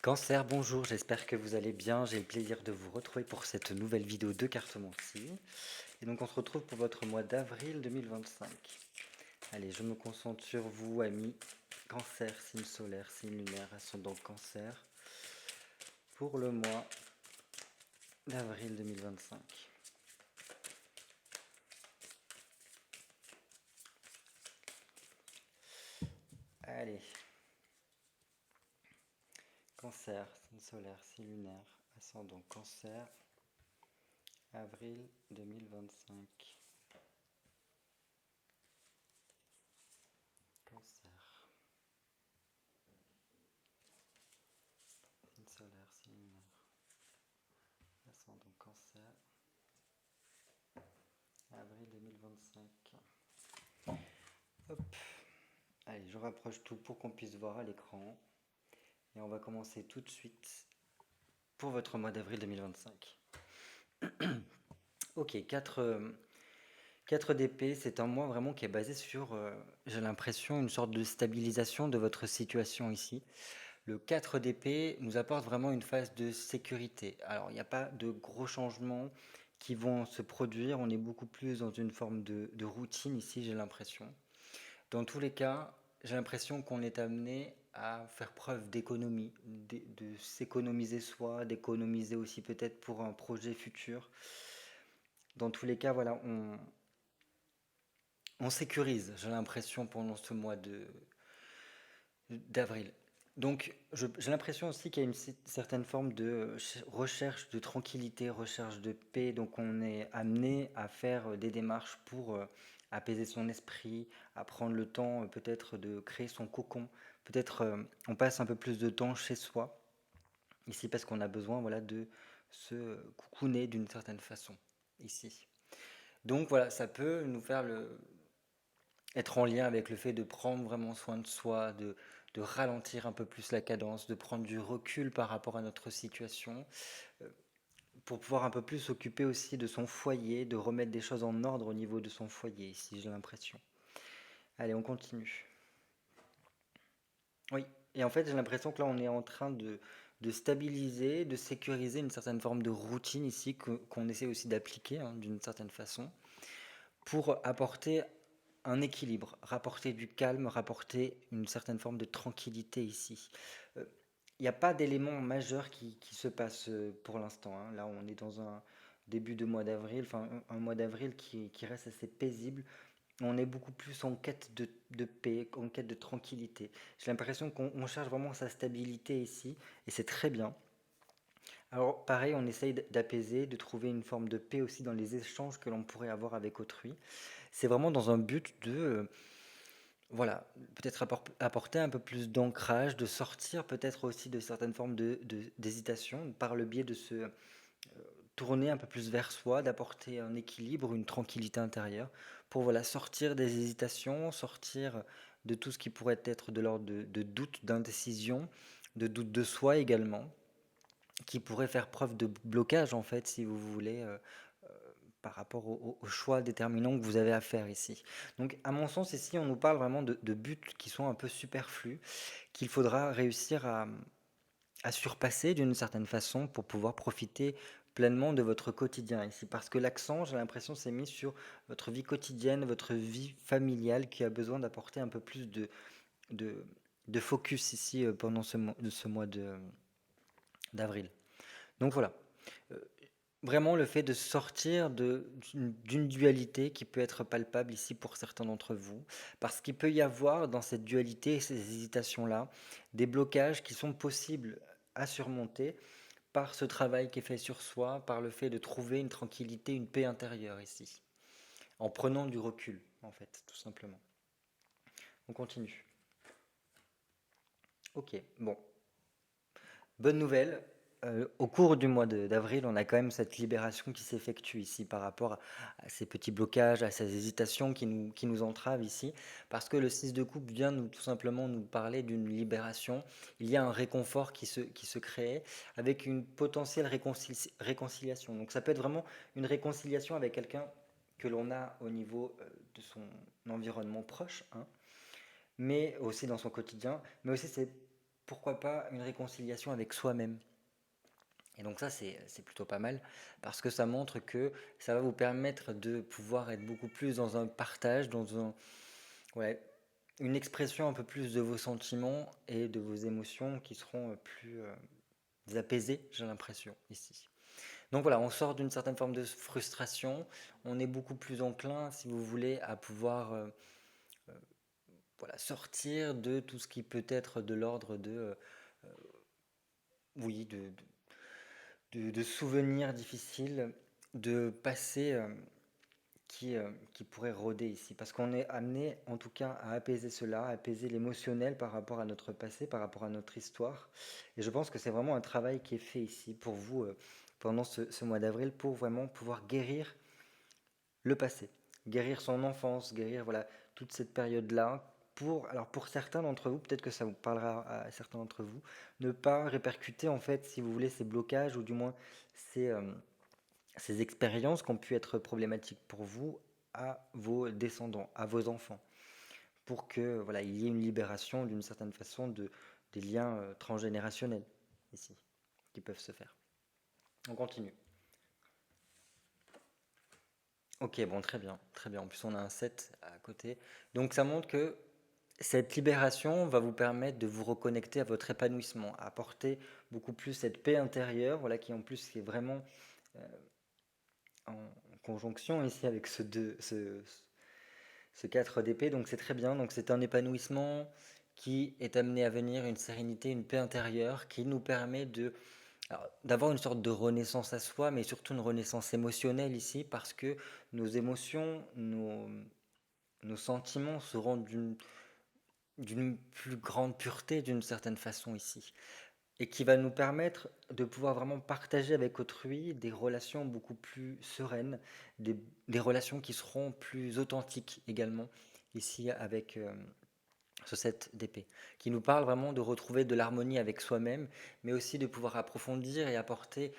Cancer, bonjour, j'espère que vous allez bien. J'ai le plaisir de vous retrouver pour cette nouvelle vidéo de cartomancie. Et donc on se retrouve pour votre mois d'avril 2025. Allez, je me concentre sur vous, amis. Cancer, signe solaire, signe lunaire, ascendant cancer. Pour le mois d'avril 2025. Allez. Cancer, signe solaire, signe lunaire, ascendant cancer. Avril 2025. Cancer. Signe solaire, signe lunaire, ascendant cancer. Avril 2025. Hop. Allez, je rapproche tout pour qu'on puisse voir à l'écran. Et on va commencer tout de suite pour votre mois d'avril 2025. Ok, 4 d'épée, c'est un mois vraiment qui est basé sur, j'ai l'impression, une sorte de stabilisation de votre situation ici. Le 4 d'épée nous apporte vraiment une phase de sécurité. Alors, il n'y a pas de gros changements qui vont se produire. On est beaucoup plus dans une forme de routine ici, j'ai l'impression. Dans tous les cas, j'ai l'impression qu'on est amené à faire preuve d'économie, de s'économiser soi, d'économiser aussi peut-être pour un projet futur. Dans tous les cas, voilà, on sécurise, j'ai l'impression, pendant ce mois d'avril. Donc, j'ai l'impression aussi qu'il y a une certaine forme de recherche de tranquillité, recherche de paix. Donc, on est amené à faire des démarches pour apaiser son esprit, à prendre le temps peut-être de créer son cocon. Peut-être on passe un peu plus de temps chez soi, ici, parce qu'on a besoin voilà, de se coucouner d'une certaine façon, ici. Donc, voilà, ça peut nous faire être en lien avec le fait de prendre vraiment soin de soi, de ralentir un peu plus la cadence, de prendre du recul par rapport à notre situation, euh, pour pouvoir un peu plus s'occuper aussi de son foyer, de remettre des choses en ordre au niveau de son foyer, ici j'ai l'impression. Allez, on continue. Oui, et en fait j'ai l'impression que là on est en train de stabiliser, de sécuriser une certaine forme de routine ici qu'on essaie aussi d'appliquer d'une certaine façon pour apporter un équilibre, rapporter du calme, rapporter une certaine forme de tranquillité ici. Il n'y a pas d'élément majeur qui se passe pour l'instant, hein. Là, on est dans un début de mois d'avril, enfin un mois d'avril qui reste assez paisible. On est beaucoup plus en quête de paix, en quête de tranquillité. J'ai l'impression qu'on cherche vraiment sa stabilité ici, et c'est très bien. Alors pareil, on essaye d'apaiser, de trouver une forme de paix aussi dans les échanges que l'on pourrait avoir avec autrui. C'est vraiment dans un but de, voilà, peut-être apporter un peu plus d'ancrage, de sortir peut-être aussi de certaines formes d'hésitation par le biais de se tourner un peu plus vers soi, d'apporter un équilibre, une tranquillité intérieure pour voilà, sortir des hésitations, sortir de tout ce qui pourrait être de l'ordre de doute, d'indécision, de doute de soi également, qui pourrait faire preuve de blocage en fait, si vous voulez, par rapport au choix déterminant que vous avez à faire ici. Donc à mon sens ici on nous parle vraiment de buts qui sont un peu superflus, qu'il faudra réussir à surpasser d'une certaine façon pour pouvoir profiter pleinement de votre quotidien ici. Parce que l'accent, j'ai l'impression, s'est mis sur votre vie quotidienne, votre vie familiale qui a besoin d'apporter un peu plus de, de focus ici pendant ce mois d'avril. Donc voilà. Euh, Vraiment le fait de sortir d'une dualité qui peut être palpable ici pour certains d'entre vous, parce qu'il peut y avoir dans cette dualité, ces hésitations-là, des blocages qui sont possibles à surmonter par ce travail qui est fait sur soi, par le fait de trouver une tranquillité, une paix intérieure ici, en prenant du recul, en fait, tout simplement. On continue. Ok, bon. Bonne nouvelle, au cours du mois d'avril, on a quand même cette libération qui s'effectue ici par rapport à ces petits blocages, à ces hésitations qui nous entravent ici, parce que le 6 de coupe vient tout simplement nous parler d'une libération. Il y a un réconfort qui se crée avec une potentielle réconciliation. Donc ça peut être vraiment une réconciliation avec quelqu'un que l'on a au niveau de son environnement proche, hein, mais aussi dans son quotidien, mais aussi c'est pourquoi pas une réconciliation avec soi-même. Et donc ça, c'est plutôt pas mal parce que ça montre que ça va vous permettre de pouvoir être beaucoup plus dans un partage, ouais, une expression un peu plus de vos sentiments et de vos émotions qui seront plus apaisées, j'ai l'impression, ici. Donc voilà, on sort d'une certaine forme de frustration, on est beaucoup plus enclin, si vous voulez, à pouvoir voilà, sortir de tout ce qui peut être de l'ordre oui, de souvenirs difficiles, de passé qui pourraient rôder ici. Parce qu'on est amené, en tout cas, à apaiser cela, à apaiser l'émotionnel par rapport à notre passé, par rapport à notre histoire. Et je pense que c'est vraiment un travail qui est fait ici pour vous pendant ce mois d'avril, pour vraiment pouvoir guérir le passé, guérir son enfance, guérir voilà toute cette période-là. Alors pour certains d'entre vous, peut-être que ça vous parlera à certains d'entre vous, ne pas répercuter en fait, si vous voulez, ces blocages ou du moins ces, euh, ces expériences qui ont pu être problématiques pour vous à vos descendants, à vos enfants, pour que voilà, il y ait une libération d'une certaine façon des liens transgénérationnels ici, qui peuvent se faire. On continue. Ok, bon, très bien, très bien. En plus, on a un 7 à côté. Donc, ça montre que cette libération va vous permettre de vous reconnecter à votre épanouissement, à apporter beaucoup plus cette paix intérieure, voilà, qui en plus est vraiment en conjonction ici avec ce 4 d'épée. Donc, c'est très bien. Donc, c'est un épanouissement qui est amené à venir, une sérénité, une paix intérieure qui nous permet d'avoir une sorte de renaissance à soi, mais surtout une renaissance émotionnelle ici, parce que nos émotions, nos sentiments seront d'une plus grande pureté d'une certaine façon ici, et qui va nous permettre de pouvoir vraiment partager avec autrui des relations beaucoup plus sereines, des relations qui seront plus authentiques également, ici avec ce 7 d'épée, qui nous parle vraiment de retrouver de l'harmonie avec soi-même, mais aussi de pouvoir approfondir et apporter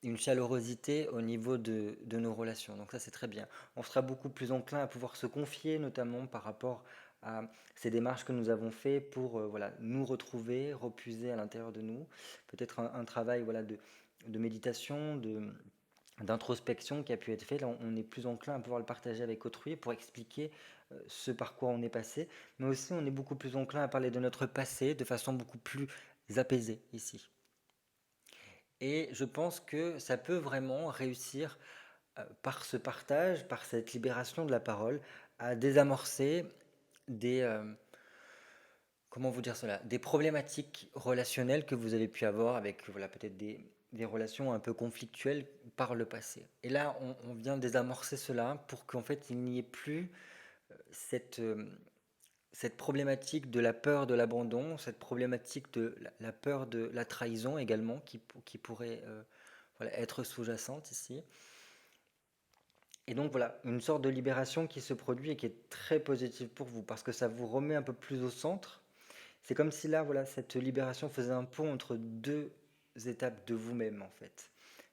une chaleurosité au niveau de nos relations. Donc ça, c'est très bien. On sera beaucoup plus enclin à pouvoir se confier, notamment par rapport à ces démarches que nous avons fait pour voilà, nous retrouver, repuiser à l'intérieur de nous. Peut-être un travail voilà, de méditation, d'introspection qui a pu être fait. Là, on est plus enclin à pouvoir le partager avec autrui pour expliquer ce par quoi on est passé. Mais aussi, on est beaucoup plus enclin à parler de notre passé de façon beaucoup plus apaisée ici. Et je pense que ça peut vraiment réussir par ce partage, par cette libération de la parole, à désamorcer des, comment vous dire cela, des problématiques relationnelles que vous avez pu avoir avec voilà, peut-être des relations un peu conflictuelles par le passé. Et là, on vient désamorcer cela pour qu'en fait, il n'y ait plus cette, cette problématique de la peur de l'abandon, cette problématique de la peur de la trahison également, qui pourrait voilà, être sous-jacente ici. Et donc voilà, une sorte de libération qui se produit et qui est très positive pour vous, parce que ça vous remet un peu plus au centre. C'est comme si là, voilà, cette libération faisait un pont entre deux étapes de vous-même, en fait.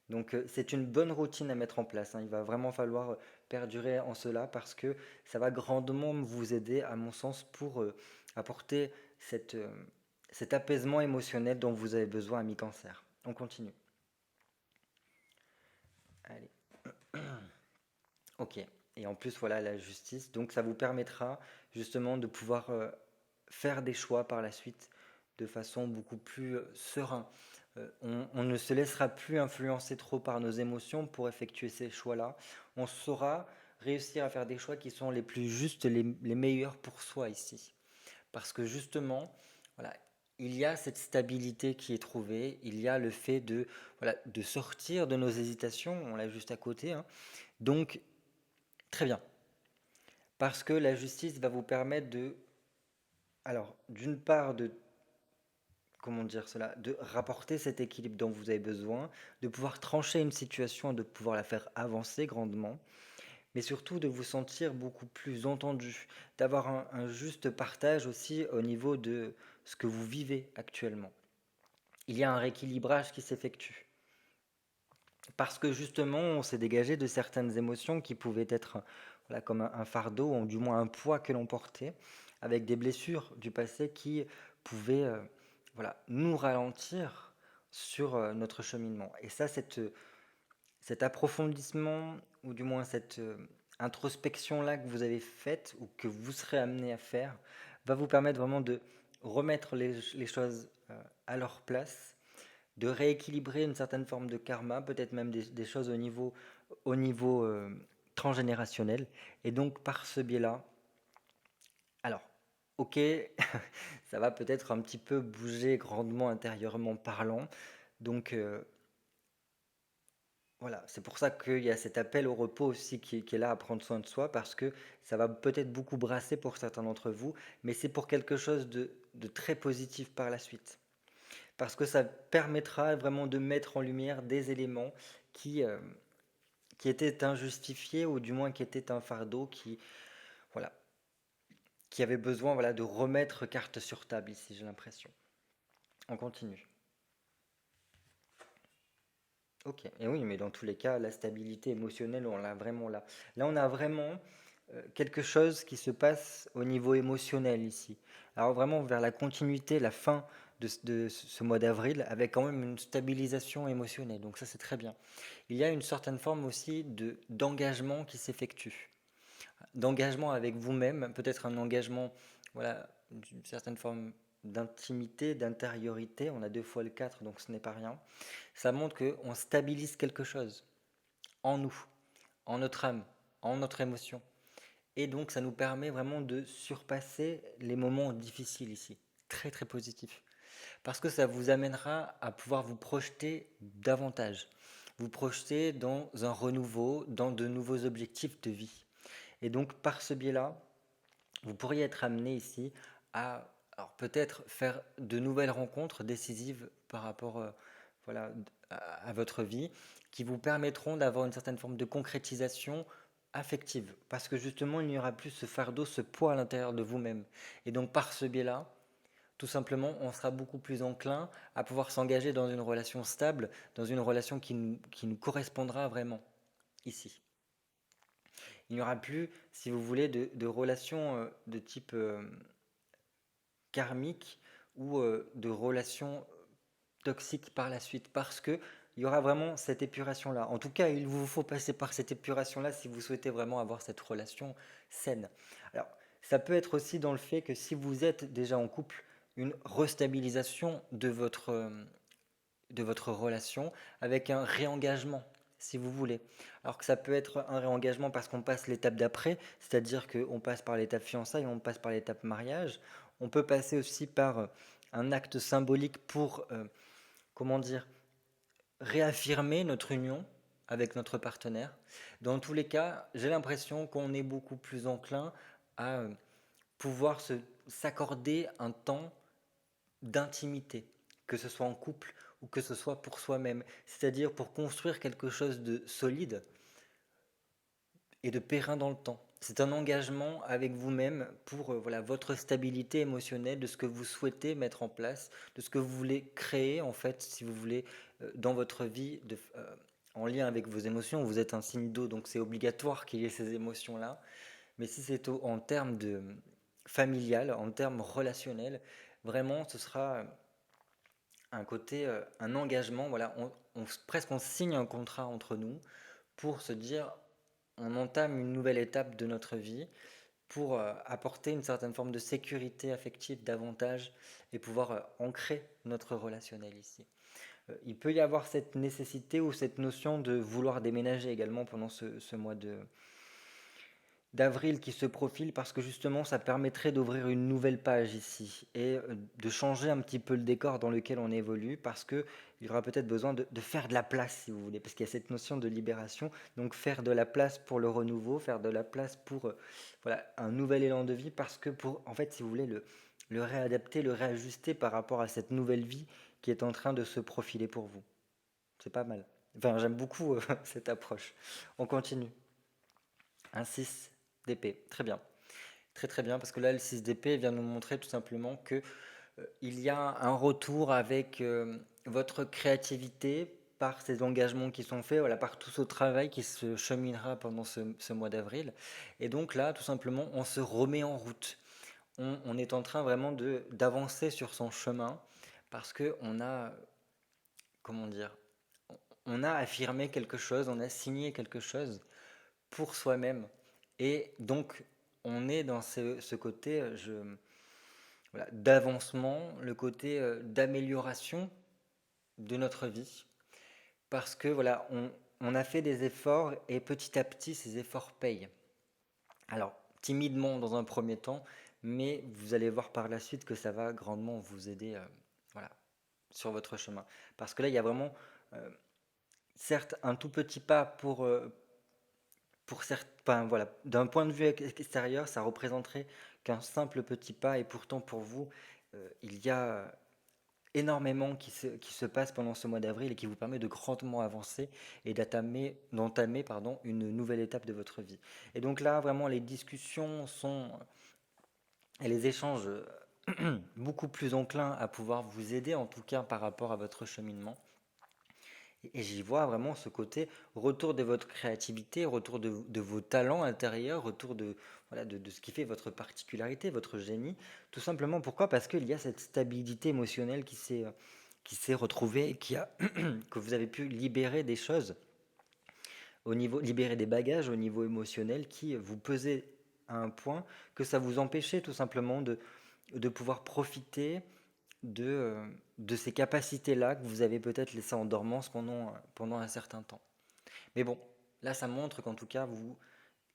Donc c'est une bonne routine à mettre en place, hein. Il va vraiment falloir perdurer en cela parce que ça va grandement vous aider, à mon sens, pour apporter cet apaisement émotionnel dont vous avez besoin à mi-cancer. On continue. Allez. Ok. Et en plus, voilà, la justice. Donc ça vous permettra justement de pouvoir faire des choix par la suite de façon beaucoup plus serein. On ne se laissera plus influencer trop par nos émotions pour effectuer ces choix-là. On saura réussir à faire des choix qui sont les plus justes, les meilleurs pour soi ici. Parce que justement, voilà, il y a cette stabilité qui est trouvée, il y a le fait voilà, de sortir de nos hésitations, on l'a juste à côté, hein. Donc, très bien. Parce que la justice va vous permettre alors, d'une part, comment dire cela, de rapporter cet équilibre dont vous avez besoin, de pouvoir trancher une situation, de pouvoir la faire avancer grandement, mais surtout de vous sentir beaucoup plus entendu, d'avoir un juste partage aussi au niveau de ce que vous vivez actuellement. Il y a un rééquilibrage qui s'effectue. Parce que justement, on s'est dégagé de certaines émotions qui pouvaient être voilà, comme un fardeau, ou du moins un poids que l'on portait, avec des blessures du passé qui pouvaient voilà, nous ralentir sur notre cheminement. Et ça, cet approfondissement, ou du moins cette introspection-là que vous avez faite, ou que vous serez amené à faire, va vous permettre vraiment de remettre les choses à leur place, de rééquilibrer une certaine forme de karma, peut-être même des choses au niveau transgénérationnel. Et donc, par ce biais-là, alors, ok, ça va peut-être un petit peu bouger grandement intérieurement parlant. Donc, voilà, c'est pour ça qu'il y a cet appel au repos aussi qui est là à prendre soin de soi, parce que ça va peut-être beaucoup brasser pour certains d'entre vous, mais c'est pour quelque chose de très positif par la suite. Parce que ça permettra vraiment de mettre en lumière des éléments qui, euh, qui étaient injustifiés, ou du moins qui étaient un fardeau, voilà, qui avait besoin, voilà, de remettre carte sur table ici, j'ai l'impression. On continue. Ok, et oui, mais dans tous les cas, la stabilité émotionnelle, on l'a vraiment là. Là, on a vraiment quelque chose qui se passe au niveau émotionnel ici. Alors vraiment vers la continuité, la fin de ce mois d'avril, avec quand même une stabilisation émotionnelle. Donc ça, c'est très bien. Il y a une certaine forme aussi d'engagement qui s'effectue. D'engagement avec vous-même, peut-être un engagement, voilà, d'une certaine forme d'intimité, d'intériorité. On a deux fois le 4, donc ce n'est pas rien. Ça montre qu'on stabilise quelque chose en nous, en notre âme, en notre émotion. Et donc ça nous permet vraiment de surpasser les moments difficiles ici. Très très positif. Parce que ça vous amènera à pouvoir vous projeter davantage. Vous projeter dans un renouveau, dans de nouveaux objectifs de vie. Et donc par ce biais-là, vous pourriez être amené ici à, alors peut-être faire de nouvelles rencontres décisives par rapport voilà, à votre vie, qui vous permettront d'avoir une certaine forme de concrétisation affective. Parce que justement, il n'y aura plus ce fardeau, ce poids à l'intérieur de vous-même. Et donc par ce biais-là, tout simplement, on sera beaucoup plus enclin à pouvoir s'engager dans une relation stable, dans une relation qui nous correspondra vraiment ici. Il n'y aura plus, si vous voulez, de relations de type karmique, ou de relations toxiques par la suite, parce que il y aura vraiment cette épuration-là. En tout cas, il vous faut passer par cette épuration-là si vous souhaitez vraiment avoir cette relation saine. Alors, ça peut être aussi dans le fait que si vous êtes déjà en couple, une restabilisation de votre relation avec un réengagement, si vous voulez. Alors que ça peut être un réengagement parce qu'on passe l'étape d'après, c'est-à-dire qu'on passe par l'étape fiançailles, on passe par l'étape mariage. On peut passer aussi par un acte symbolique pour, comment dire, réaffirmer notre union avec notre partenaire. Dans tous les cas, j'ai l'impression qu'on est beaucoup plus enclin à pouvoir s'accorder un temps d'intimité, que ce soit en couple ou que ce soit pour soi-même, c'est-à-dire pour construire quelque chose de solide et de périn dans le temps. C'est un engagement avec vous-même pour voilà, votre stabilité émotionnelle, de ce que vous souhaitez mettre en place, de ce que vous voulez créer en fait, si vous voulez, dans votre vie, en lien avec vos émotions. Vous êtes un signe d'eau, donc c'est obligatoire qu'il y ait ces émotions-là. Mais si c'est en termes de familial, en termes relationnels, vraiment, ce sera un côté, un engagement. Voilà, presque on signe un contrat entre nous pour se dire, on entame une nouvelle étape de notre vie pour apporter une certaine forme de sécurité affective davantage et pouvoir ancrer notre relationnel ici. Il peut y avoir cette nécessité ou cette notion de vouloir déménager également pendant ce mois d'avril qui se profile, parce que justement ça permettrait d'ouvrir une nouvelle page ici et de changer un petit peu le décor dans lequel on évolue, parce que il y aura peut-être besoin de faire de la place, si vous voulez, parce qu'il y a cette notion de libération. Donc faire de la place pour le renouveau, faire de la place pour voilà, un nouvel élan de vie, parce que pour, en fait, si vous voulez, le réadapter, le réajuster par rapport à cette nouvelle vie qui est en train de se profiler pour vous. C'est pas mal. Enfin, j'aime beaucoup cette approche. On continue. Un 6 d'épée. Très bien. Très très bien, parce que là, le 6 d'épée vient nous montrer tout simplement que il y a un retour avec votre créativité par ces engagements qui sont faits, voilà, par tout ce travail qui se cheminera pendant ce mois d'avril. Et donc là, tout simplement, on se remet en route. On est en train vraiment d'avancer sur son chemin parce que on a, comment dire, on a affirmé quelque chose, on a signé quelque chose pour soi-même. Et donc, on est dans ce côté voilà, d'avancement, le côté d'amélioration de notre vie. Parce que voilà, on a fait des efforts et petit à petit, ces efforts payent. Alors, timidement dans un premier temps, mais vous allez voir par la suite que ça va grandement vous aider voilà, sur votre chemin. Parce que là, il y a vraiment, euh, certes, un tout petit pas pour certains, voilà, d'un point de vue extérieur, ça représenterait qu'un simple petit pas, et pourtant pour vous, il y a énormément qui se passe pendant ce mois d'avril et qui vous permet de grandement avancer et d'entamer pardon, une nouvelle étape de votre vie. Et donc là, vraiment, les discussions sont, et les échanges beaucoup plus enclins à pouvoir vous aider, en tout cas par rapport à votre cheminement. Et j'y vois vraiment ce côté retour de votre créativité, retour de vos talents intérieurs, retour voilà, de ce qui fait votre particularité, votre génie. Tout simplement pourquoi? Parce qu'il y a cette stabilité émotionnelle qui s'est retrouvée, et que vous avez pu libérer des choses, libérer des bagages au niveau émotionnel qui vous pesaient à un point que ça vous empêchait tout simplement de pouvoir profiter de, euh, de ces capacités-là que vous avez peut-être laissées en dormance pendant un certain temps. Mais bon, là, ça montre qu'en tout cas,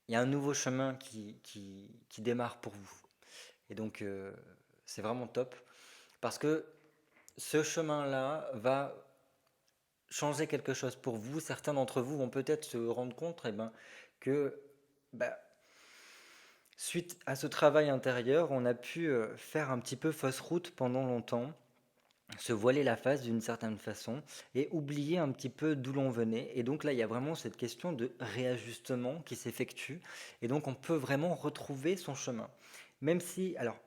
il y a un nouveau chemin qui démarre pour vous. Et donc, c'est vraiment top. Parce que ce chemin-là va changer quelque chose pour vous. Certains d'entre vous vont peut-être se rendre compte que bah, suite à ce travail intérieur, on a pu faire un petit peu fausse route pendant longtemps, se voiler la face d'une certaine façon et oublier un petit peu d'où l'on venait. Et donc là, il y a vraiment cette question de réajustement qui s'effectue. Et donc on peut vraiment retrouver son chemin. Même si, alors,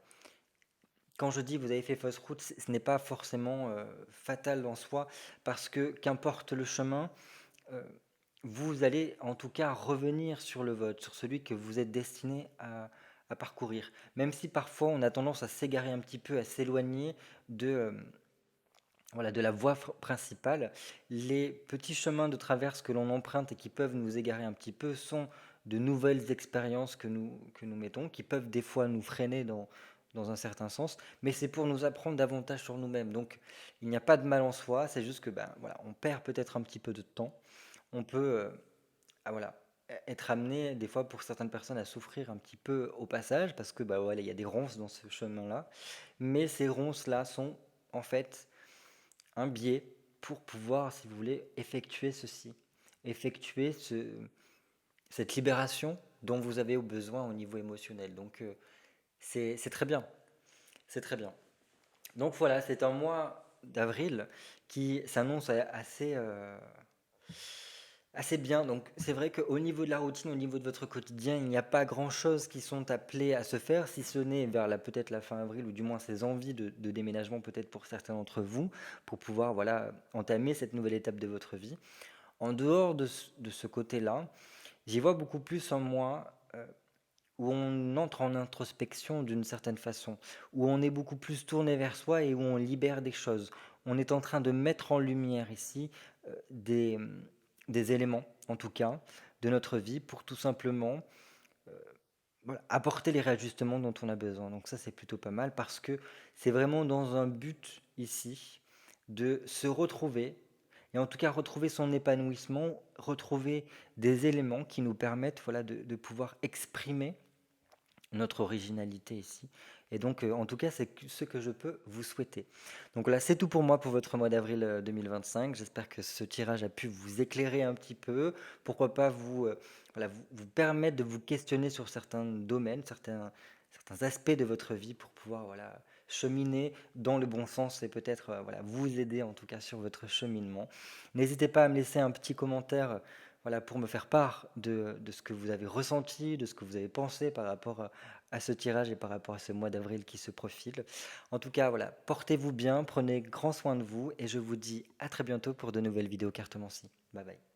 quand je dis vous avez fait fausse route, ce n'est pas forcément fatal en soi, parce que qu'importe le chemin, euh, vous allez en tout cas revenir sur le vôtre, sur celui que vous êtes destiné à parcourir. Même si parfois on a tendance à s'égarer un petit peu, à s'éloigner de, voilà, de la voie principale, les petits chemins de traverse que l'on emprunte et qui peuvent nous égarer un petit peu sont de nouvelles expériences que nous mettons, qui peuvent des fois nous freiner dans un certain sens, mais c'est pour nous apprendre davantage sur nous-mêmes. Donc il n'y a pas de mal en soi, c'est juste que ben, voilà, on perd peut-être un petit peu de temps. On peut voilà, être amené des fois pour certaines personnes à souffrir un petit peu au passage, parce que bah, voilà, il y a des ronces dans ce chemin-là, mais ces ronces-là sont en fait un biais pour pouvoir, si vous voulez, effectuer ceci, effectuer cette libération dont vous avez besoin au niveau émotionnel. Donc c'est très bien, c'est très bien. Donc voilà, c'est un mois d'avril qui s'annonce assez bien. Donc c'est vrai qu'au niveau de la routine, au niveau de votre quotidien, il n'y a pas grand-chose qui sont appelés à se faire, si ce n'est vers peut-être la fin avril, ou du moins ces envies de déménagement peut-être pour certains d'entre vous, pour pouvoir voilà, entamer cette nouvelle étape de votre vie. En dehors de ce côté-là, j'y vois beaucoup plus en moi où on entre en introspection d'une certaine façon, où on est beaucoup plus tourné vers soi et où on libère des choses. On est en train de mettre en lumière ici des éléments, en tout cas, de notre vie pour tout simplement voilà, apporter les réajustements dont on a besoin. Donc ça, c'est plutôt pas mal parce que c'est vraiment dans un but ici de se retrouver et en tout cas retrouver son épanouissement, retrouver des éléments qui nous permettent voilà, de pouvoir exprimer notre originalité ici. Et donc, en tout cas, c'est ce que je peux vous souhaiter. Donc là, c'est tout pour moi pour votre mois d'avril 2025. J'espère que ce tirage a pu vous éclairer un petit peu. Pourquoi pas voilà, vous permettre de vous questionner sur certains domaines, certains aspects de votre vie pour pouvoir voilà, cheminer dans le bon sens et peut-être voilà, vous aider en tout cas sur votre cheminement. N'hésitez pas à me laisser un petit commentaire voilà, pour me faire part de ce que vous avez ressenti, de ce que vous avez pensé par rapport à ce tirage et par rapport à ce mois d'avril qui se profile. En tout cas, voilà, portez-vous bien, prenez grand soin de vous et je vous dis à très bientôt pour de nouvelles vidéos cartomancie. Bye bye.